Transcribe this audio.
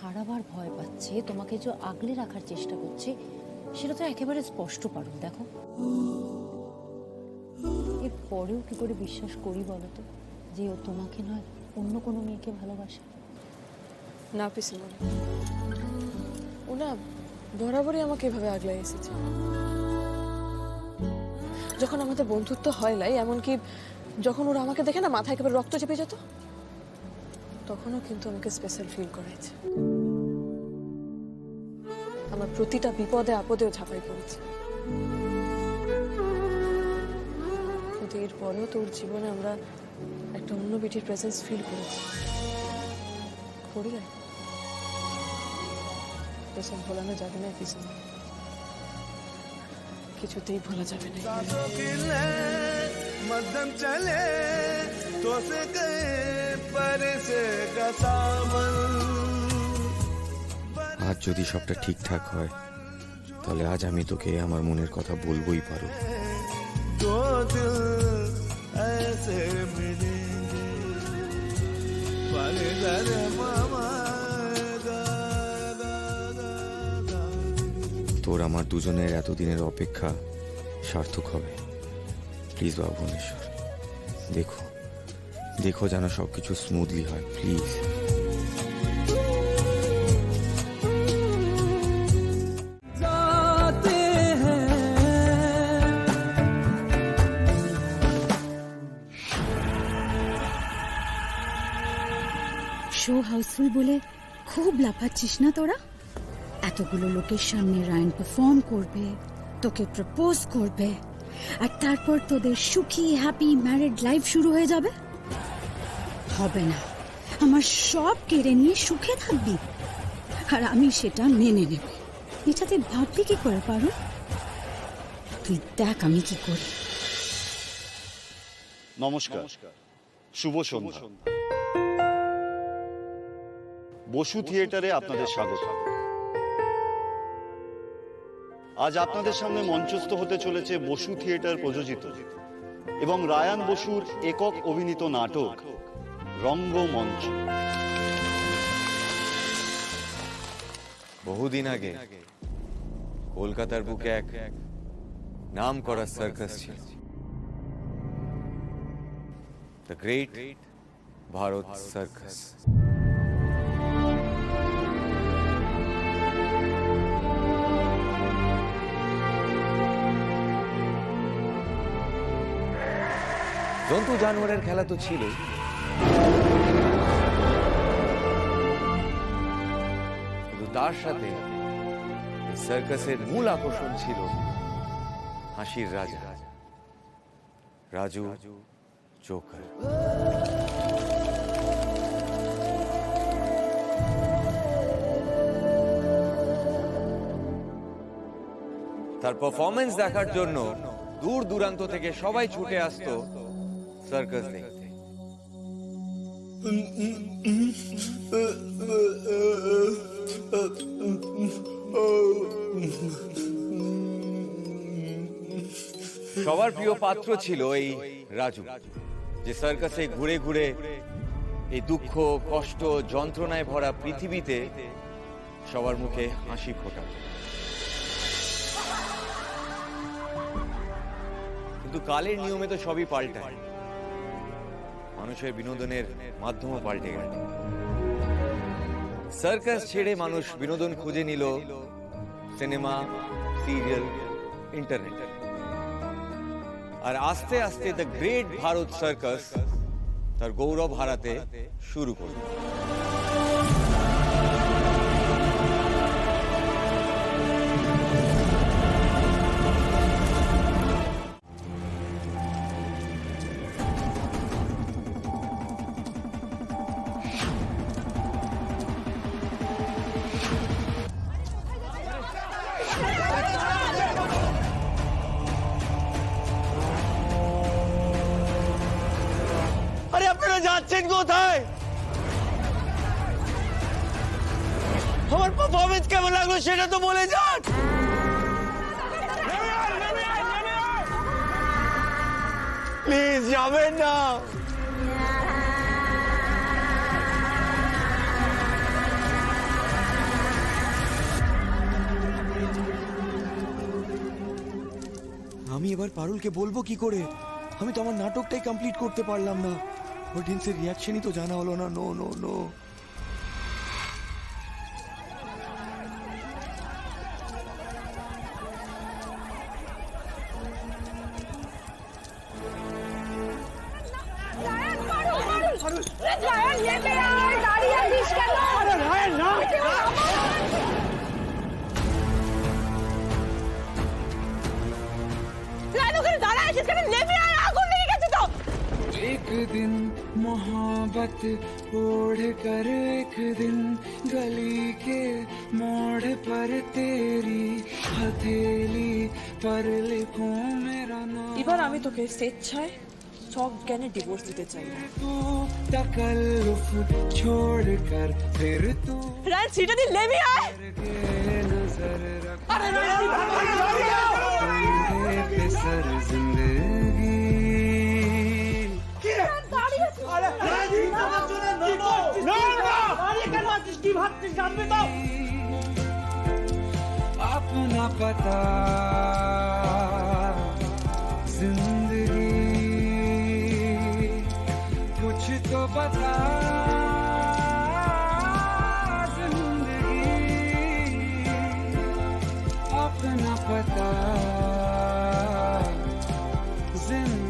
হারাবার ভয় পাচ্ছে, তোমাকে যে আগলে রাখার চেষ্টা করছে, সেটা তো একেবারে স্পষ্ট পারুল। দেখো, এর পরেও কি করে বিশ্বাস করি বলো তো যে ও তোমাকে নয় অন্য কোনো মেয়েকে ভালোবাসে? না পিসিমা, ও না বরাবরই আমাকে এভাবে আগলাই এসেছে। যখন আমাদের বন্ধুত্ব হয় লাই, এমনকি যখন ওরা আমাকে দেখে না মাথায় একেবারে রক্ত চেপে যেত, তখনও কিন্তু আমাকে স্পেশাল ফিল করাইছে। আমার প্রতিটা বিপদে আপদেও ঝাঁপাই পড়েছে। কিন্তু এরপরেও তোর জীবনে আমরা একটা অন্য বেটির প্রেজেন্স ফিল করেছি। করি না, এসব ভোলানো যাবে না পিছনে, কিছুতেই ভোলা যাবে না। मध्यम चले तो से गए पर से गसावन। আজ যদি সবটা ঠিকঠাক হয় তাহলে আজ আমি তোকে আমার মনের কথা বলবোই পারো। दो दिल ऐसे मिलेंगे पल मामा। তোর আমার দুজনের এতদিনের অপেক্ষা সার্থক হবে। প্লিজ বাবা ভুবনেশ্বর, দেখো দেখো যেন সবকিছু স্মুথলি হয়, প্লিজ। শো হাউসফুল বলে খুব লাফাচ্ছিস না তোরা? এতগুলো লোকের সামনে রায়ন পারফর্ম করবে, তোকে প্রপোজ করবে, আর তারপর তোদের সুখী হ্যাপি ম্যারিড লাইফ শুরু হয়ে যাবে। হবে না, আমার সব কেড়ে নিয়ে সুখে থাকবি আর আমি সেটা মেনে নেব। এটা তুই ভাববি কি করে পারো? তুই দেখ আমি কি করি। নমস্কার, শুভ সন্ধ্যা। বসু থিয়েটারে আপনাদের স্বাগত। আজ আপনাদের সামনে মঞ্চস্থ হতে চলেছে বসু থিয়েটার প্রযোজিত এবং রায়ান বসুর একক অভিনীত নাটক রঙ্গমঞ্চ। বহুদিন আগে কলকাতার বুকে এক নাম করা সার্কাস ছিল, দ্য গ্রেট ভারত সার্কাস। জন্তু জানোয়ারের খেলা তো ছিল, কিন্তু তার সাথে সার্কাসের মূল আকর্ষণ ছিল হাসির রাজা রাজু জোকার। তার পারফরমেন্স দেখার জন্য দূর দূরান্ত থেকে সবাই ছুটে আসতো সার্কাস দেখতে। সবার প্রিয় পাত্র ছিল এই রাজু, যে সার্কাসে ঘুরে ঘুরে এই দুঃখ কষ্ট যন্ত্রণায় ভরা পৃথিবীতে সবার মুখে হাসি ফোটাত। কিন্তু কালের নিয়মে তো সবই পাল্টায়, মানুষের বিনোদনের মাধ্যমও পাল্টে গেল। সার্কাস ছেড়ে মানুষ বিনোদন খুঁজে নিল সিনেমা, সিরিয়াল, ইন্টারনেট। আর আস্তে আস্তে দ্য গ্রেট ভারত সার্কাস তার গৌরব হারাতে শুরু করল। যাচ্ছেন কোথায়? আমার পারফরমেন্স কেমন লাগলো সেটা তো বলে যান। প্লিজ যাবেন না। আমি এবার পারুলকে বলবো কি করে? আমি তো আমার নাটকটাই কমপ্লিট করতে পারলাম না। অডিয়েন্সের রিয়াকশনই তো জানা হলো না। No no no. एक दिन मोहब्बत ओढ़ कर एक दिन गली के मोड़ पर तेरी हथेली पर लिखूं मेरा नाम এবার আমি তোকে স্বেচ্ছায় সজ্ঞানে ডিভোর্স দিতে চাই। तू तकल्लुफ छोड़ कर फिर तू রায়ন সিটা দি লেবি আয়। के नजर रख कंधे पे सर जिंदगी अपना पता जिंदगी कुछ तो बता जिंदगी अपना पता जिंदगी